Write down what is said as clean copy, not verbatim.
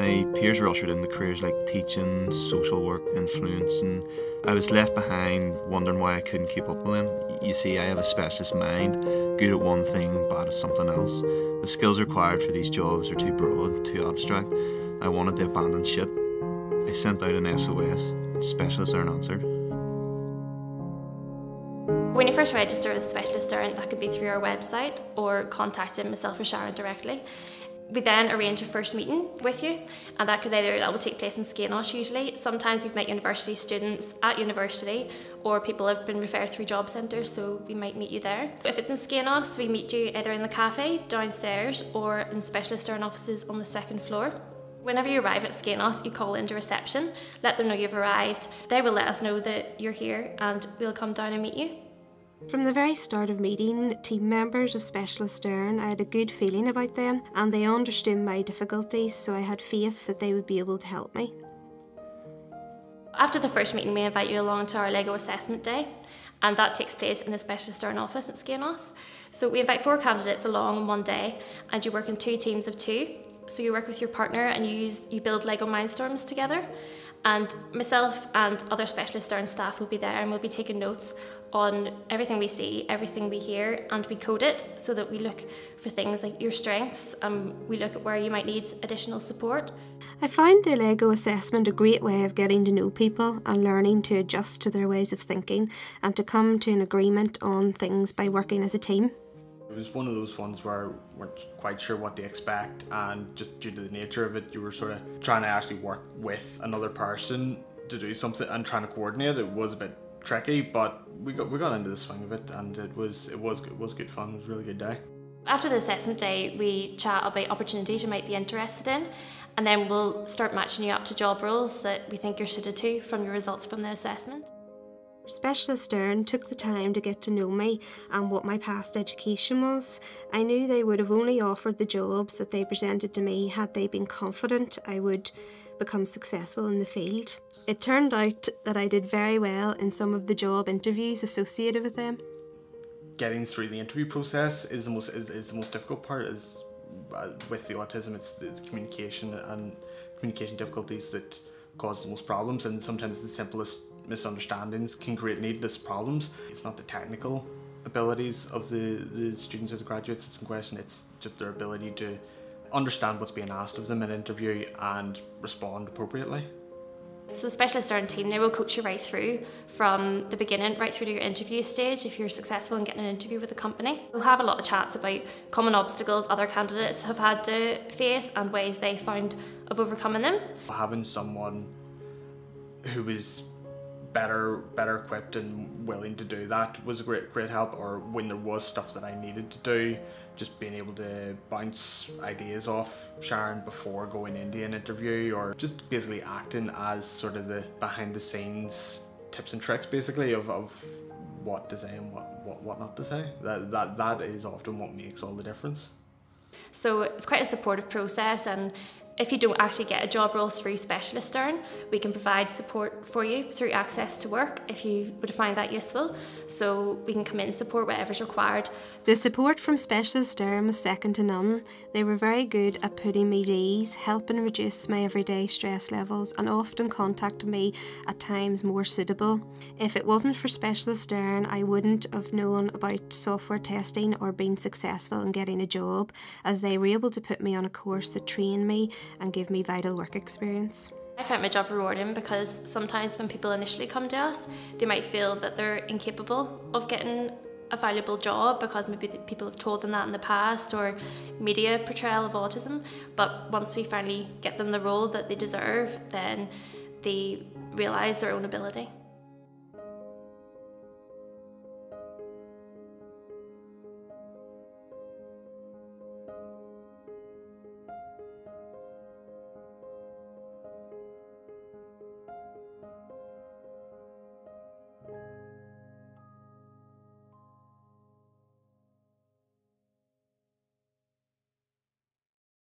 My peers were ushered into careers like teaching, social work, influence, and I was left behind wondering why I couldn't keep up with them. You see, I have a specialist mind, good at one thing, bad at something else. The skills required for these jobs are too broad, too abstract. I wanted to abandon ship. I sent out an SOS. Specialists aren't answered. When you first register with Specialisterne, that could be through our website or contacting myself or Sharon directly. We then arrange a first meeting with you, and that will take place in Skenos usually. Sometimes we've met university students at university, or people have been referred through job centres, so we might meet you there. If it's in Skenos, we meet you either in the cafe downstairs or in Specialisterne offices on the second floor. Whenever you arrive at Skenos, you call into reception, let them know you've arrived. They will let us know that you're here and we'll come down and meet you. From the very start of meeting team members of Specialisterne, I had a good feeling about them and they understood my difficulties, so I had faith that they would be able to help me. After the first meeting, we invite you along to our LEGO assessment day, and that takes place in the Specialisterne office at Skenos. So we invite 4 candidates along on one day, and you work in 2 teams of 2. So you work with your partner and you build LEGO Mindstorms together. And myself and other Specialisterne staff will be there, and we'll be taking notes on everything we see, everything we hear, and we code it so that we look for things like your strengths, and we look at where you might need additional support. I found the LEGO assessment a great way of getting to know people and learning to adjust to their ways of thinking and to come to an agreement on things by working as a team. It was one of those ones where we weren't quite sure what to expect, and just due to the nature of it, you were sort of trying to actually work with another person to do something and trying to coordinate. It was a bit tricky, but we got into the swing of it, and it was good fun. It was a really good day. After the assessment day, we chat about opportunities you might be interested in, and then we'll start matching you up to job roles that we think you're suited to from your results from the assessment. Specialisterne took the time to get to know me and what my past education was. I knew they would have only offered the jobs that they presented to me had they been confident I would become successful in the field. It turned out that I did very well in some of the job interviews associated with them. Getting through the interview process is the most difficult part. With the autism, it's the communication and communication difficulties that cause the most problems, and sometimes the simplest misunderstandings can create needless problems. It's not the technical abilities of the students or the graduates that's in question, it's just their ability to understand what's being asked of them in an interview and respond appropriately. So the Specialisterne team, they will coach you right through from the beginning, right through to your interview stage if you're successful in getting an interview with the company. We'll have a lot of chats about common obstacles other candidates have had to face and ways they found of overcoming them. Having someone who was better equipped and willing to do that was a great help, or when there was stuff that I needed to do, just being able to bounce ideas off Sharon before going into an interview, or just basically acting as sort of the behind the scenes tips and tricks basically of what to say and what not to say. That is often what makes all the difference. So it's quite a supportive process, and if you don't actually get a job role through Specialisterne, we can provide support for you through access to work if you would find that useful. So we can come in and support whatever's required. The support from Specialisterne was second to none. They were very good at putting me at ease, helping reduce my everyday stress levels, and often contacted me at times more suitable. If it wasn't for Specialisterne, I wouldn't have known about software testing or been successful in getting a job, as they were able to put me on a course that trained me and give me vital work experience. I found my job rewarding because sometimes when people initially come to us, they might feel that they're incapable of getting a valuable job because maybe people have told them that in the past, or media portrayal of autism. But once we finally get them the role that they deserve, then they realise their own ability.